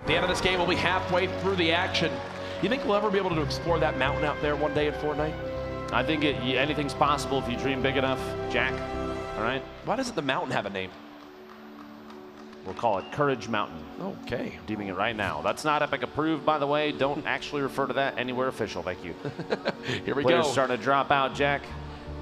The end of this game will be halfway through the action. You think we'll ever be able to explore that mountain out there one day in Fortnite? I think anything's possible if you dream big enough, Jack. All right? Why doesn't the mountain have a name? We'll call it Courage Mountain. Okay. Deeming it right now. That's not Epic approved, by the way. Don't actually refer to that anywhere official. Thank you. Here we Players go. starting to drop out, Jack.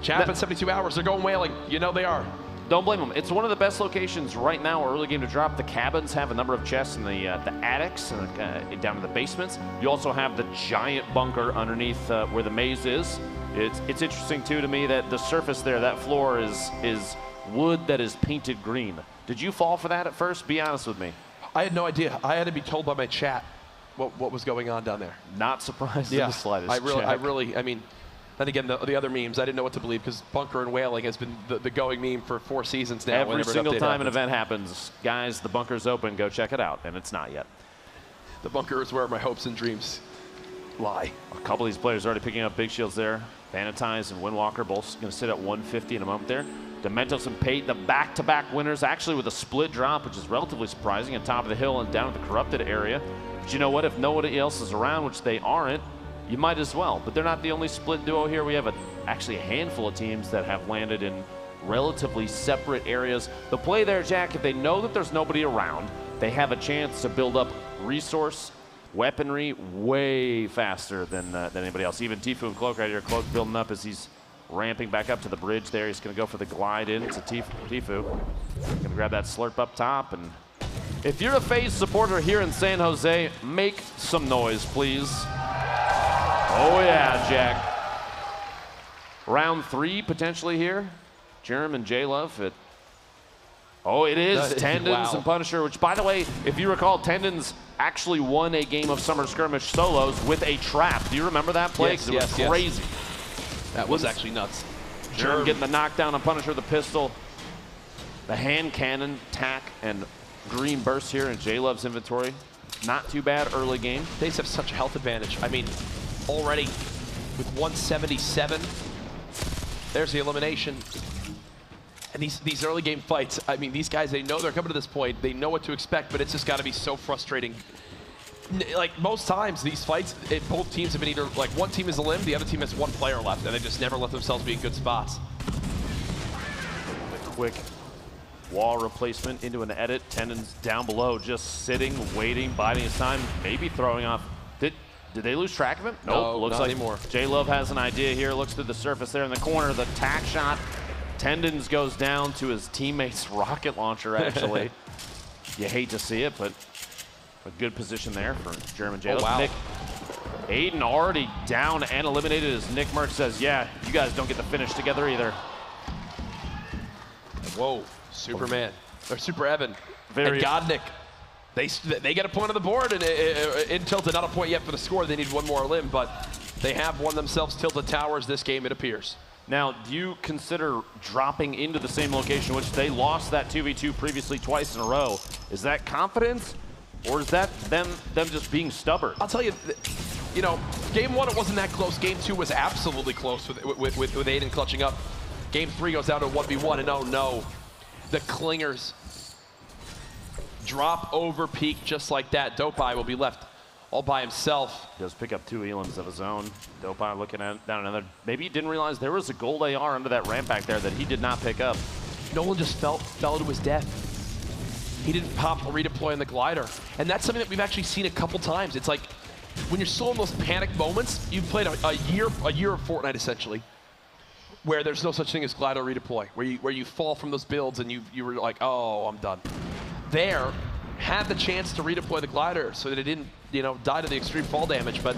Champ in 72 hours. They're going whaling. You know they are. Don't blame them. It's one of the best locations right now, early game to drop. The cabins have a number of chests in the attics and down in the basements. You also have the giant bunker underneath where the maze is. It's interesting, too, to me that the surface there, that floor is wood that is painted green. Did you fall for that at first? Be honest with me. I had no idea. I had to be told by my chat what was going on down there. Not surprised in the slightest. I mean, then again, the other memes, I didn't know what to believe because bunker and whaling has been the going meme for 4 seasons now. Every single time an event happens, guys, the bunker's open, go check it out, and it's not yet. The bunker is where my hopes and dreams lie. A couple of these players already picking up big shields there. Vanitize and Windwalker both going to sit at 150 in a moment there. Dementos and Pate, the back-to-back winners, actually with a split drop, which is relatively surprising, on top of the hill and down at the corrupted area. But you know what? If nobody else is around, which they aren't, you might as well. But they're not the only split duo here. We have actually a handful of teams that have landed in relatively separate areas. The play there, Jack, if they know that there's nobody around, they have a chance to build up resource, weaponry way faster than anybody else. Even TFUE and Cloak right here. Cloak building up as he's ramping back up to the bridge there. He's going to go for the glide in to TFUE. Going to grab that slurp up top. And if you're a FaZe supporter here in San Jose, make some noise, please. Oh, yeah, Jack. Round 3 potentially here. Jerem and J-Love at... Oh, it is Tendons and Punisher, which, by the way, if you recall, Tendons actually won a game of Summer Skirmish solos with a trap. Do you remember that play? Because it was crazy. That was actually nuts. Jerem getting the knockdown on Punisher, the pistol, the hand cannon, tack, and green burst here in J-Love's inventory. Not too bad early game. They have such a health advantage. I mean, already with 177, there's the elimination. And these early game fights, I mean, these guys, they know they're coming to this point. They know what to expect, but it's just got to be so frustrating. Like, most times, these fights, both teams have been either, like, one team is a limb, the other team has one player left, and they just never let themselves be in good spots. A quick wall replacement into an edit. Tendons down below, just sitting, waiting, biding his time, maybe throwing off. Did they lose track of him? Nope, No, looks not like anymore. J-Love has an idea here, looks through the surface there in the corner, the tack shot. Tendons goes down to his teammate's rocket launcher, actually. You hate to see it, but a good position there for German J-Love. Oh, wow. Aydan already down and eliminated as NICKMERCS says, yeah, you guys don't get to finish together either. Whoa, Superman, or Super Evan, Very and Godnick. They get a point on the board, and in Tilted, not a point yet for the score. They need one more limb, but they have won themselves Tilted Towers this game, it appears. Now, do you consider dropping into the same location, which they lost that 2v2 previously twice in a row? Is that confidence, or is that them just being stubborn? I'll tell you, you know, game 1, it wasn't that close. Game 2 was absolutely close with Aydan clutching up. Game 3 goes down to 1v1, and oh no, the Clingers drop over peak just like that. Dopeye will be left all by himself. Does pick up 2 elims of his own. Dopeye looking at down another. Maybe he didn't realize there was a gold AR under that ramp back there that he did not pick up. Nolan just fell to his death. He didn't pop or redeploy on the glider. And that's something that we've actually seen a couple times. It's like, when you're still in those panic moments, you've played a year of Fortnite essentially, where there's no such thing as glider redeploy, where you fall from those builds and you were like, oh, I'm done. There, had the chance to redeploy the glider so that it didn't, you know, die to the extreme fall damage, but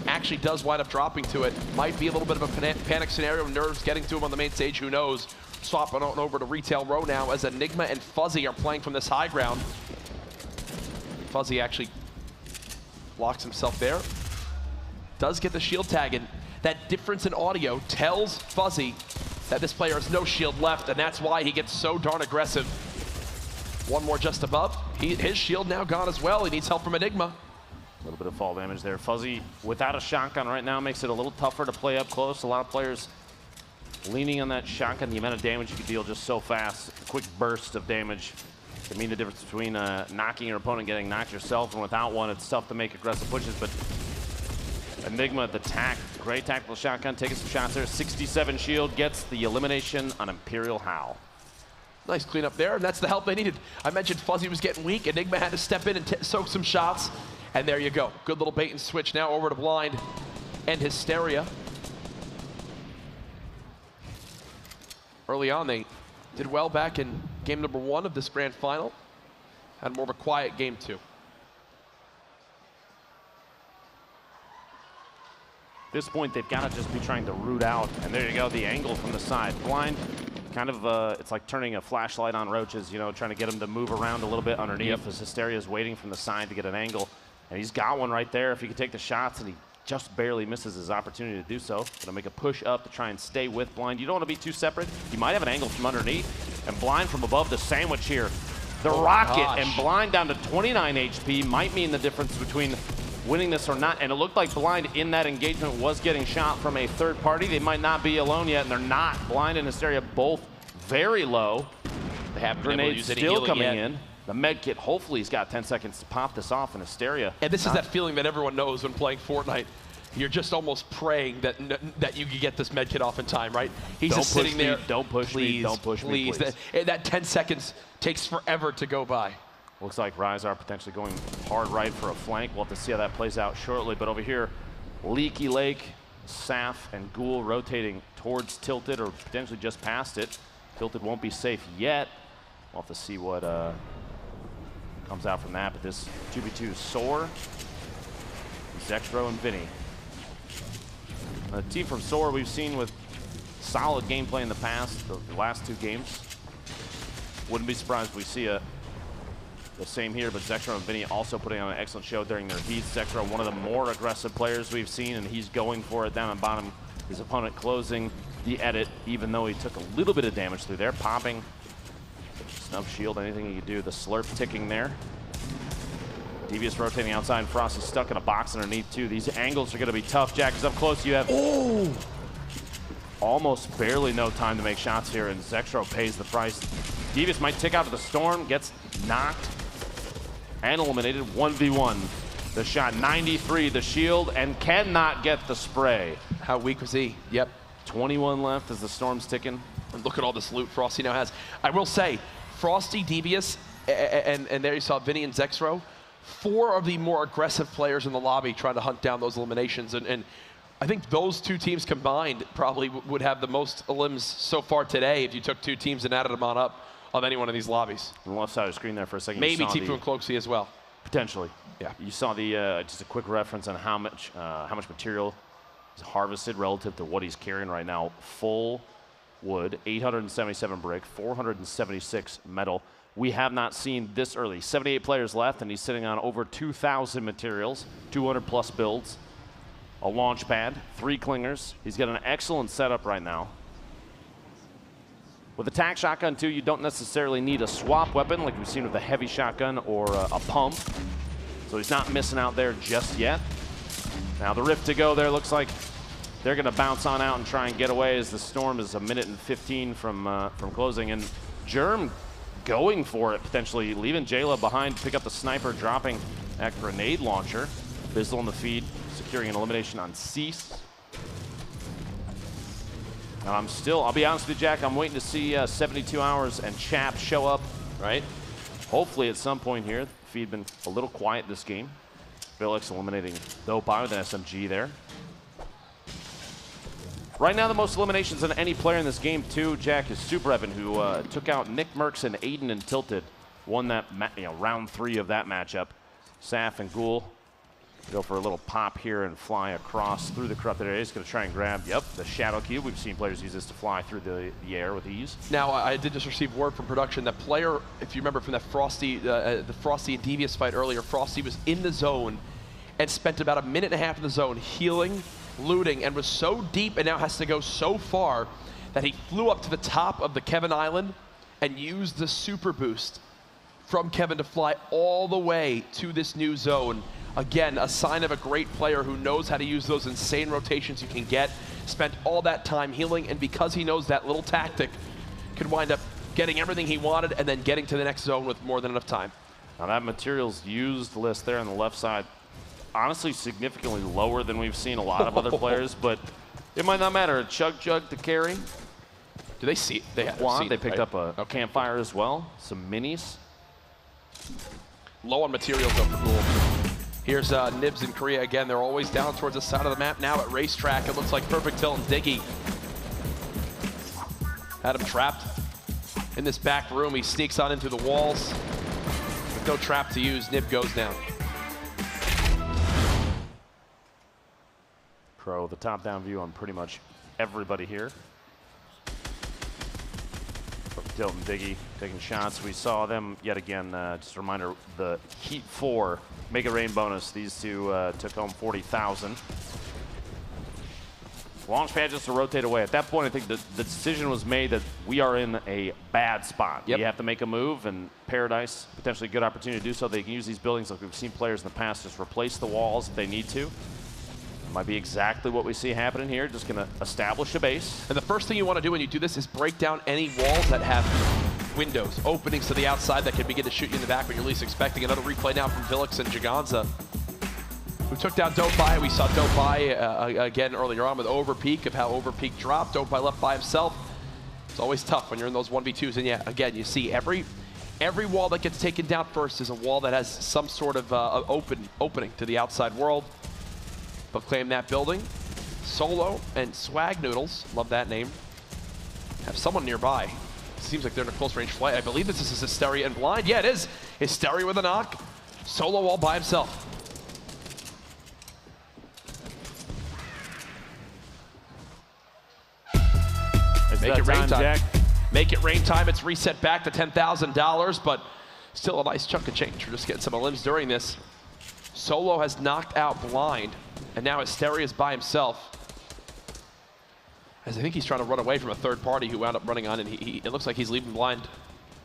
actually does wind up dropping to it. Might be a little bit of a panic scenario, nerves getting to him on the main stage, who knows. Swapping on over to Retail Row now as Enigma and Fuzzy are playing from this high ground. Fuzzy actually locks himself there. Does get the shield tag, and that difference in audio tells Fuzzy that this player has no shield left, and that's why he gets so darn aggressive. One more just above. His shield now gone as well. He needs help from Enigma. A little bit of fall damage there. Fuzzy, without a shotgun right now, makes it a little tougher to play up close. A lot of players leaning on that shotgun, the amount of damage you can deal just so fast. A quick burst of damage can mean the difference between knocking your opponent, getting knocked yourself, and without one, it's tough to make aggressive pushes. But Enigma, the great tactical shotgun, taking some shots there. 67 shield, gets the elimination on Imperial Howl. Nice cleanup there, and that's the help they needed. I mentioned Fuzzy was getting weak. Enigma had to step in and soak some shots, and there you go. Good little bait and switch now over to Blind and Hysteria. Early on, they did well back in game number 1 of this grand final. Had more of a quiet game 2. At this point, they've got to just be trying to root out, and there you go, the angle from the side. Blind, kind of, it's like turning a flashlight on roaches, you know, trying to get them to move around a little bit underneath as Hysteria is waiting from the side to get an angle. And he's got one right there if he can take the shots, and he just barely misses his opportunity to do so. Gonna make a push up to try and stay with Blind. You don't want to be too separate. You might have an angle from underneath, and Blind from above the sandwich here. The rocket, and Blind down to 29 HP might mean the difference between winning this or not. And it looked like Blind in that engagement was getting shot from a third party. They might not be alone yet, and they're not. Blind and Hysteria both very low. They have grenades still coming in. The med kit, hopefully he's got 10 seconds to pop this off in Hysteria. And this is that feeling that everyone knows when playing Fortnite. You're just almost praying that you can get this med kit off in time, right? He's just sitting there. Don't push me, don't push me, please. That 10 seconds takes forever to go by. Looks like Rise are potentially going hard right for a flank. We'll have to see how that plays out shortly. But over here, Leaky Lake, Saf, and Ghoul rotating towards Tilted, or potentially just past it. Tilted won't be safe yet. We'll have to see what comes out from that. But this 2v2 Soar, Zexro, and Vinny. A team from Soar we've seen with solid gameplay in the past, the last 2 games. Wouldn't be surprised if we see the same here, but Zexro and Vinny also putting on an excellent show during their heats. Zexro, one of the more aggressive players we've seen, and he's going for it down on bottom. His opponent closing the edit, even though he took a little bit of damage through there, popping snub shield, anything he could do. The slurp ticking there. Devious rotating outside, Frosty's stuck in a box underneath too. These angles are gonna be tough, Jack, because up close you have almost barely no time to make shots here, and Zexro pays the price. Devious might tick out to the storm, gets knocked and eliminated. 1v1. The shot 93, the shield, and cannot get the spray. How weak was he? Yep. 21 left as the storm's ticking. And look at all this loot Frosty now has. I will say, Frosty, Devious, and there you saw Vinny and Zexro, 4 of the more aggressive players in the lobby trying to hunt down those eliminations. And I think those 2 teams combined probably would have the most elims so far today if you took 2 teams and added them on up of any one of these lobbies. On the left side of the screen there for a second. Maybe TFUE and Cloakzy as well. Potentially. Yeah. You saw the just a quick reference on how much material is harvested relative to what he's carrying right now. Full wood, 877 brick, 476 metal. We have not seen this early. 78 players left, and he's sitting on over 2,000 materials, 200 plus builds, a launch pad, 3 clingers. He's got an excellent setup right now. With a tac shotgun too, you don't necessarily need a swap weapon like we've seen with a heavy shotgun or a pump. So he's not missing out there just yet. Now the rift to go there, looks like they're gonna bounce on out and try and get away as the storm is 1 minute and 15 from closing. And Germ going for it, potentially leaving Jayla behind, pick up the sniper, dropping that grenade launcher. Bizzle in the feed, securing an elimination on Cease. Now I'll be honest with you, Jack, I'm waiting to see 72 Hours and Chap show up, right? Hopefully at some point here. The feed been a little quiet this game. Felix eliminating Dopeye with an SMG there. Right now, the most eliminations on any player in this game, too, Jack, is Super Evan, who took out NICKMERCS and Aydan and Tilted. Won that round 3 of that matchup. Saf and Ghoul go for a little pop here and fly across through the corrupted area. He's going to try and grab, the Shadow Cube. We've seen players use this to fly through the air with ease. Now, I did just receive word from production that player, if you remember from that the Frosty and Devious fight earlier, Frosty was in the zone and spent about 1.5 minutes in the zone healing, looting, and was so deep and now has to go so far that he flew up to the top of the Kevin Island and used the super boost from Kevin to fly all the way to this new zone. Again, a sign of a great player who knows how to use those insane rotations you can get. Spent all that time healing, and because he knows that little tactic could wind up getting everything he wanted, and then getting to the next zone with more than enough time. Now that materials used list there on the left side, honestly significantly lower than we've seen a lot of other players, but it might not matter. A Chug Jug to carry. Do they see it? They have Wand, seen they it, picked right? up a campfire as well, some minis. Low on materials though for Gould. Here's Nibs in Korea again. They're always down towards the side of the map now at Racetrack. It looks like Perfect Tilt and Diggy had him trapped in this back room. He sneaks on into the walls. With no trap to use, Nib goes down. Pro, the top-down view on pretty much everybody here. Tilt and Diggy taking shots. We saw them yet again. Just a reminder, the Heat 4 Make It Rain bonus. These two took home 40,000. Launchpad just to rotate away. At that point, I think the decision was made that we are in a bad spot. Yep. We have to make a move, and Paradise, potentially a good opportunity to do so. They can use these buildings like we've seen players in the past just replace the walls if they need to. Might be exactly what we see happening here. Just going to establish a base. And the first thing you want to do when you do this is break down any walls that have windows, openings to the outside that can begin to shoot you in the back when you're least expecting. Another replay now from Villix and Jaganza, who took down Dopey. We saw Dopey again earlier on with Overpeak, of how Overpeak dropped. Dopey left by himself. It's always tough when you're in those 1v2s. And yeah, again, you see every wall that gets taken down first is a wall that has some sort of opening to the outside world. But claim that building. Solo and Swag Noodles, love that name, have someone nearby. Seems like they're in a close range flight. I believe this is Hysteria and Blind. Yeah, it is. Hysteria with a knock. Solo all by himself. Make it rain time. Jack. Make it rain time. It's reset back to $10,000, but still a nice chunk of change. We're just getting some limbs during this. Solo has knocked out Blind, and now Hysteria is by himself. As I think he's trying to run away from a third party who wound up running on, and it looks like he's leaving Blind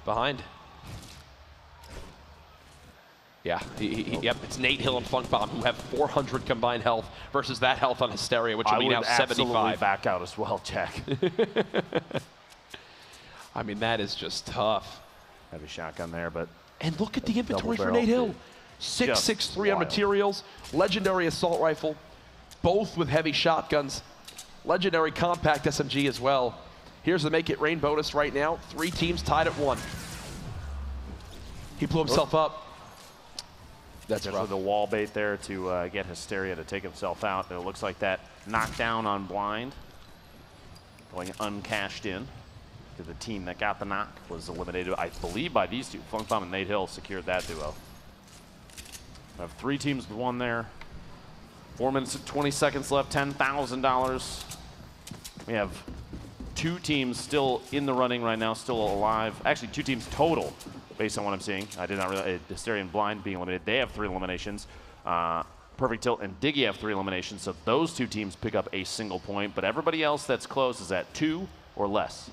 behind. Yeah, yep, it's Nate Hill and Funkbomb who have 400 combined health versus that health on Hysteria, which will be now 75. I would absolutely back out as well, Jack. I mean, that is just tough. Heavy shotgun there, but... And look at the inventory for Nate Hill. 6.63 on materials, legendary assault rifle, both with heavy shotguns, legendary compact SMG as well. Here's the Make It Rain bonus right now. 3 teams tied at 1. He blew himself up. That's rough. The wall bait there to get Hysteria to take himself out. And it looks like that knockdown on Blind, going uncashed in to the team that got the knock, was eliminated, I believe, by these two. Funkbomb and Nate Hill secured that duo. We have 3 teams with 1 there. 4 minutes and 20 seconds left, $10,000. We have 2 teams still in the running right now, still alive. Actually, 2 teams total, based on what I'm seeing. I did not realize Hysteria and Blind being eliminated. They have 3 eliminations. Perfect Tilt and Diggy have 3 eliminations, so those 2 teams pick up a single point, but everybody else that's close is at 2 or less.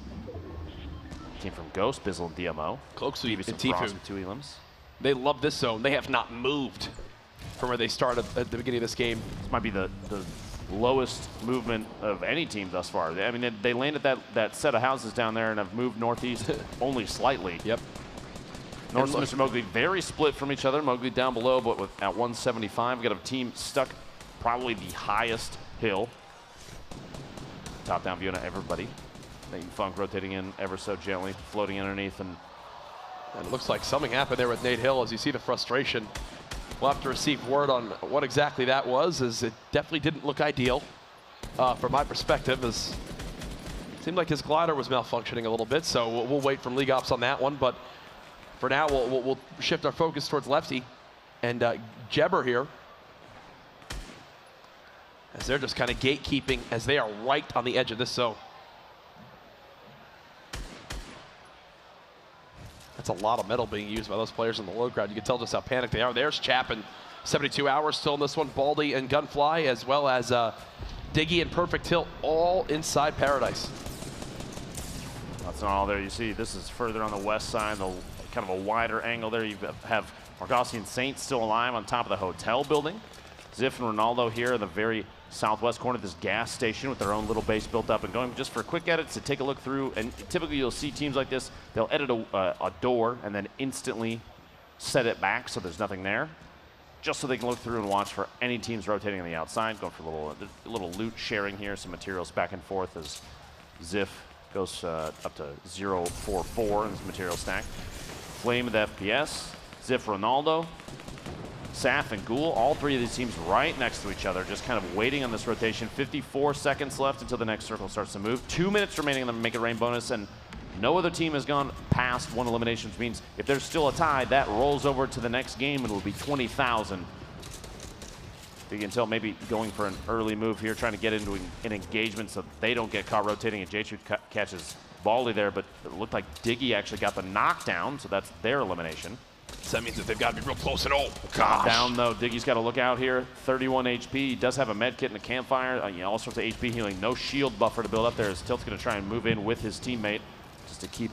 Team from Ghost, Bizzle, and DMO. Cloakzy and TFUE TFUE. 2 elims. They love this zone. They have not moved from where they started at the beginning of this game. This might be the lowest movement of any team thus far. I mean, they landed that set of houses down there and have moved northeast only slightly. Yep. North and Mr. Mowgli very split from each other. Mowgli down below, but at 175. We got a team stuck probably the highest hill. Top-down view on everybody. Nate and Funk rotating in ever so gently, floating underneath, and it looks like something happened there with Nate Hill as you see the frustration. We'll have to receive word on what exactly that was, as it definitely didn't look ideal from my perspective, as it seemed like his glider was malfunctioning a little bit, so we'll wait from League Ops on that one, but for now we'll shift our focus towards Lefty and Jebber here, as they're just kind of gatekeeping as they are right on the edge of this zone. That's a lot of metal being used by those players in the low ground. You can tell just how panicked they are. There's Chapin, 72 hours still in this one. Baldy and Gunfly, as well as Diggy and Perfect Tilt, all inside Paradise. That's not all there. You see, this is further on the west side, kind of a wider angle there. You have Morgausse and Saint still alive on top of the hotel building. Ziff and Ronaldo here in the very southwest corner of this gas station with their own little base built up and going just for quick edits to take a look through. And typically you'll see teams like this, they'll edit a door and then instantly set it back so there's nothing there, just so they can look through and watch for any teams rotating on the outside, going for a little loot sharing here, some materials back and forth as Ziff goes up to 0.44 in this material stack. Flame with FPS, Ziff Ronaldo, Saf and Ghoul, all three of these teams right next to each other, just kind of waiting on this rotation. 54 seconds left until the next circle starts to move. 2 minutes remaining on the Make It Rain bonus, and no other team has gone past one elimination, which means if there's still a tie, that rolls over to the next game and it will be 20,000. You can tell maybe going for an early move here, trying to get into an engagement so they don't get caught rotating, and J2 catches Baldy there, but it looked like Diggy actually got the knockdown, so that's their elimination. So that means that they've got to be real close. And oh, gosh. Down though, Diggy's got to look out here. 31 HP. He does have a med kit and a campfire. All sorts of HP healing. No shield buffer to build up there as Tilt's going to try and move in with his teammate just to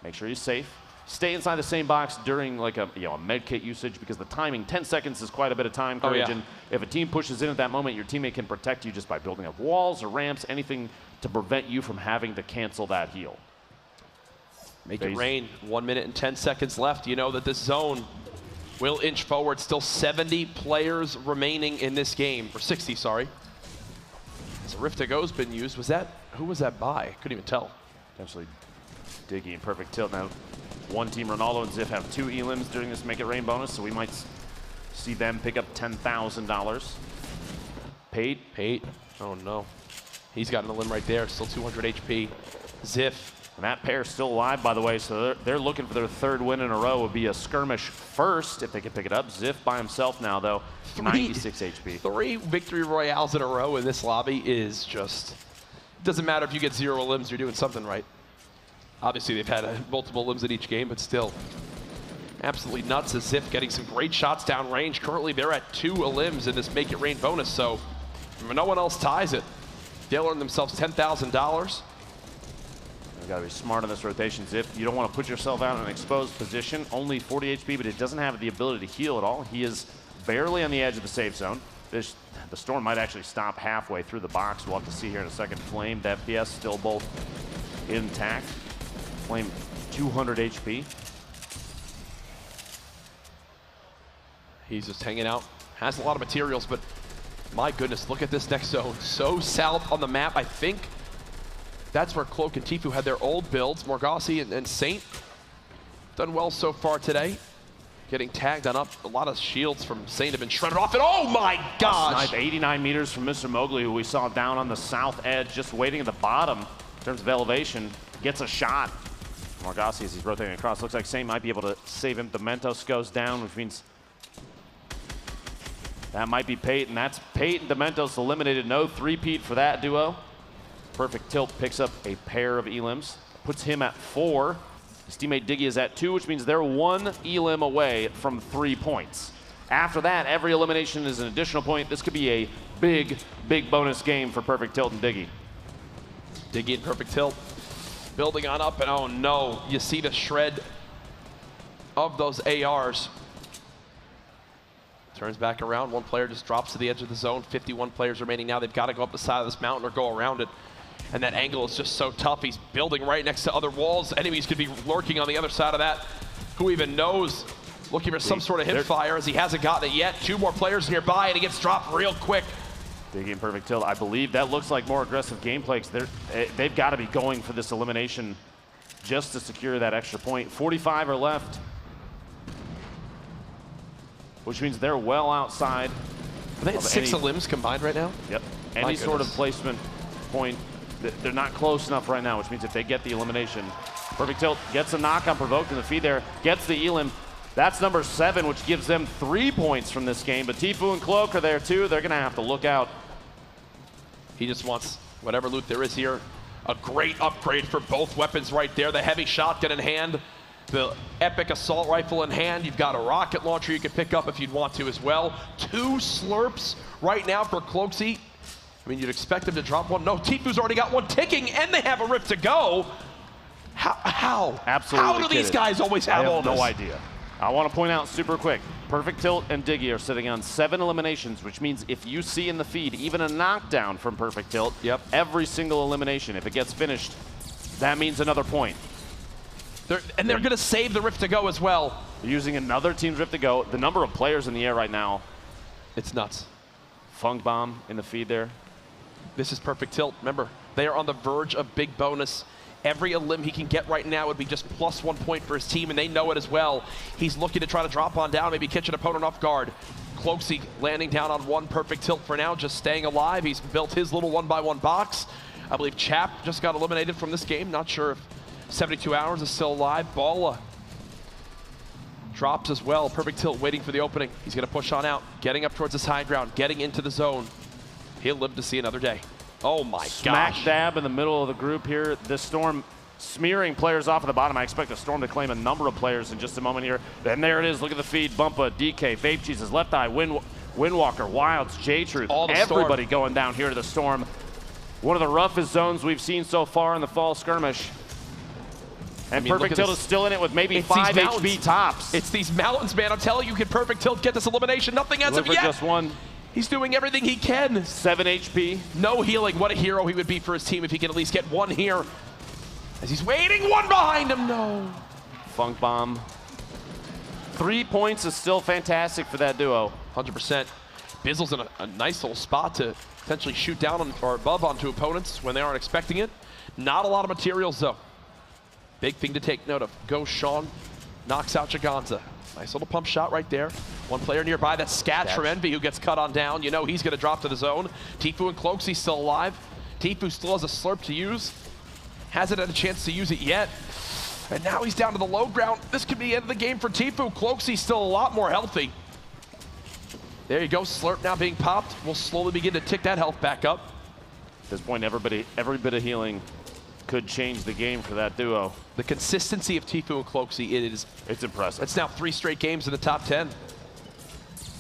make sure he's safe. Stay inside the same box during like a med kit usage, because the timing, 10 seconds is quite a bit of time courage. Oh, yeah. And if a team pushes in at that moment, your teammate can protect you just by building up walls or ramps, anything to prevent you from having to cancel that heal. Make it rain. 1 minute and 10 seconds left. You know that this zone will inch forward. Still 70 players remaining in this game, or 60, sorry. As a Rift to Go's been used. Who was that by? Couldn't even tell. Potentially Diggy and Perfect Tilt. Now, one team, Ronaldo and Ziff, have 2 elims during this Make It Rain bonus, so we might see them pick up $10,000. Paid. Oh no. He's got an elim right there. Still 200 HP. Ziff. And that pair's still alive, by the way, so they're looking for their 3rd win in a row. It would be a skirmish first if they can pick it up. Ziff by himself now, though, 96 HP. 3 victory royales in a row in this lobby is just... Doesn't matter if you get 0 elims, you're doing something right. Obviously, they've had multiple elims in each game, but still. Absolutely nuts as Ziff getting some great shots down range. Currently, they're at 2 elims in this Make It Rain bonus, so no one else ties it. They'll earn themselves $10,000. You gotta be smart on this rotation, Ziff. You don't want to put yourself out in an exposed position. Only 40 HP, but it doesn't have the ability to heal at all. He is barely on the edge of the safe zone. The storm might actually stop halfway through the box. We'll have to see here in a second. Flame, the FPS still both intact. Flame, 200 HP. He's just hanging out. Has a lot of materials, but my goodness, look at this next zone. So south on the map, I think that's where Cloak and TFUE had their old builds. Morgausse and Saint done well so far today. Getting tagged on up. A lot of shields from Saint have been shredded off. And oh my gosh! Snipe 89 meters from Mr. Mowgli, who we saw down on the south edge, just waiting at the bottom in terms of elevation. Gets a shot. Morgausse, as he's rotating across, looks like Saint might be able to save him. Dementos goes down, which means that might be Pate, and that's Pate and Dementos eliminated. No 3-peat for that duo. Perfect Tilt picks up a pair of elims, puts him at 4. His teammate Diggy is at 2, which means they're 1 elim away from 3 points. After that, every elimination is an additional point. This could be a big, big bonus game for Perfect Tilt and Diggy. Diggy and Perfect Tilt building on up, and oh no, you see the shred of those ARs. Turns back around, 1 player just drops to the edge of the zone. 51 players remaining now. They've got to go up the side of this mountain or go around it. And that angle is just so tough. He's building right next to other walls. Enemies could be lurking on the other side of that. Who even knows? Looking for some sort of hip fire as he hasn't gotten it yet. 2 more players nearby, and he gets dropped real quick. Diggy and Perfect Tilt, I believe that looks like more aggressive gameplay, because they've got to be going for this elimination just to secure that extra point. 45 are left, which means they're well outside. Are they at 6 elims combined right now? Yep. Any sort of placement point, they're not close enough right now, which means if they get the elimination, Perfect Tilt gets a knock on provoked in the feed there, gets the elim. That's number 7, which gives them 3 points from this game. But TFUE and Cloak are there too. They're going to have to look out. He just wants whatever loot there is here. A great upgrade for both weapons right there. The heavy shotgun in hand, the epic assault rifle in hand. You've got a rocket launcher you can pick up if you'd want to as well. 2 slurps right now for Cloakzy. I mean, you'd expect him to drop 1. No, TFUE's already got 1 ticking, and they have a Rift to go. How? Absolutely. How do these guys always have all this? No idea. I want to point out super quick, Perfect Tilt and Diggy are sitting on 7 eliminations, which means if you see in the feed even a knockdown from Perfect Tilt, every single elimination, if it gets finished, that means another point. They're going to save the Rift to Go as well. They're using another team's Rift to Go. The number of players in the air right now, it's nuts. Funk Bomb in the feed there. This is Perfect Tilt. Remember, they are on the verge of big bonus. Every elim he can get right now would be just +1 point for his team, and they know it as well. He's looking to try to drop on down, maybe catch an opponent off guard. Cloakzy landing down on 1 Perfect Tilt for now, just staying alive. He's built his little 1-by-1 box. I believe Chap just got eliminated from this game. Not sure if 72 Hours is still alive. Balla drops as well. Perfect Tilt waiting for the opening. He's going to push on out, getting up towards this high ground, getting into the zone. He'll live to see another day. Oh my gosh. Smack dab in the middle of the group here. This Storm smearing players off at the bottom. I expect the Storm to claim a number of players in just a moment here. And there it is. Look at the feed. Bumpa, DK, Vape Jesus, Left Eye, Windwalker, Wilds, J-Truth. Everybody going down here to the Storm. One of the roughest zones we've seen so far in the Fall Skirmish. And Perfect Tilt is still in it with maybe 5 HP tops. It's these mountains, man. I'm telling you, can Perfect Tilt get this elimination? Nothing as of yet. Just one. He's doing everything he can. 7 HP. No healing. What a hero he would be for his team if he can at least get one here. As he's waiting, one behind him. No. Funk Bomb. 3 points is still fantastic for that duo. 100%. Bizzle's in a nice little spot to potentially shoot down on, or above onto opponents when they aren't expecting it. Not a lot of materials, though. Big thing to take note of. Go Sean, knocks out Jaganza. Nice little pump shot right there. One player nearby, that's Sketch from Envy, who gets cut on down. You know he's going to drop to the zone. TFUE and Cloakzy still alive. TFUE still has a slurp to use. Hasn't had a chance to use it yet. And now he's down to the low ground. This could be the end of the game for TFUE. Cloakzy's still a lot more healthy. There you go, slurp now being popped. We'll slowly begin to tick that health back up. At this point, every bit of healing could change the game for that duo. The consistency of TFUE and Cloakzy, it's impressive. It's now 3 straight games in the top 10.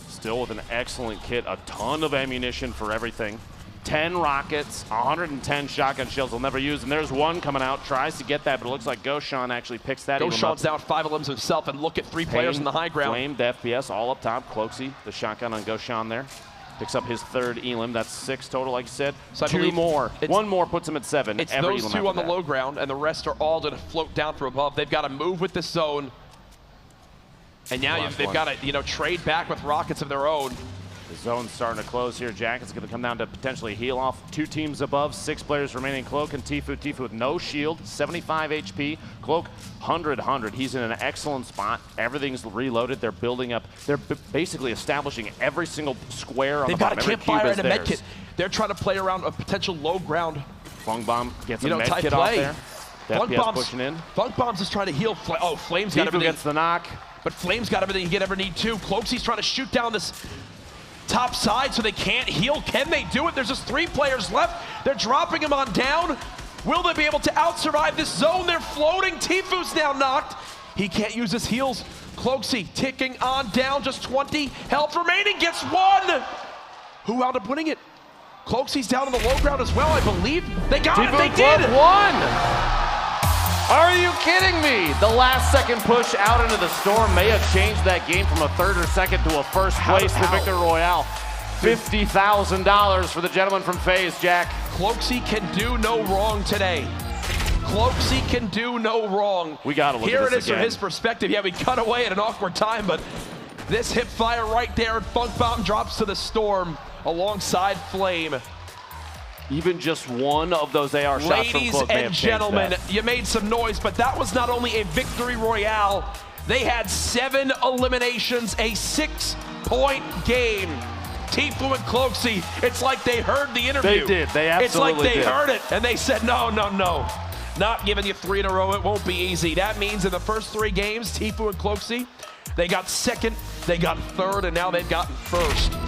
Still with an excellent kit, a ton of ammunition for everything. 10 rockets, 110 shotgun shells they'll never use, and there's one coming out, tries to get that, but it looks like Goshan actually picks that. Goshan's down 5 elims himself, and look at 3 players in the high ground. Flame, the FPS, all up top. Cloakzy, the shotgun on Goshan there. Picks up his 3rd elim. That's 6 total, like you said. So 2 more. 1 more puts him at 7. It's those 2 on the low ground, and the rest are all going to float down from above. They've got to move with this zone. And now they've got to, trade back with rockets of their own. The zone's starting to close here. Jacket's going to come down to potentially heal off. 2 teams above, 6 players remaining. Cloak and TFUE. TFUE with no shield, 75 HP. Cloak, 100. He's in an excellent spot. Everything's reloaded. They're building up. They're basically establishing every single square on the bottom. They've got a campfire and a med kit. They're trying to play around a potential low ground. Funk Bomb gets a med kit off there. Funk Bomb's pushing in. Funk Bomb's is trying to heal. Flame's got everything. Gets the knock. But Flame's got everything you ever need too. Cloakzy's trying to shoot down this top side so they can't heal. Can they do it? There's just 3 players left. They're dropping him on down. Will they be able to out-survive this zone? They're floating. TFUE's now knocked. He can't use his heals. Cloakzy ticking on down. Just 20 health remaining. Gets 1. Who wound up winning it? Cloakzy's down on the low ground as well, I believe. They got it. They did. 1. Are you kidding me? The last second push out into the Storm may have changed that game from a 3rd or 2nd to a 1st place to Victor Royale. $50,000 for the gentleman from FaZe, Jack. Cloakzy can do no wrong today. Cloakzy can do no wrong. We got to look Here at this it is again. From his perspective. Yeah, we cut away at an awkward time, but this hip fire right there, and Funk Bomb drops to the Storm alongside Flame. Even just one of those AR shots from Cloak may have changed that. Ladies and gentlemen, you made some noise, but that was not only a victory royale. They had 7 eliminations, a 6-point game. TFUE and Cloakzy, it's like they heard the interview. They did. They absolutely did. It's like they heard it, and they said, no. Not giving you 3 in a row. It won't be easy. That means in the first 3 games, TFUE and Cloakzy, they got 2nd, they got 3rd, and now they've gotten 1st.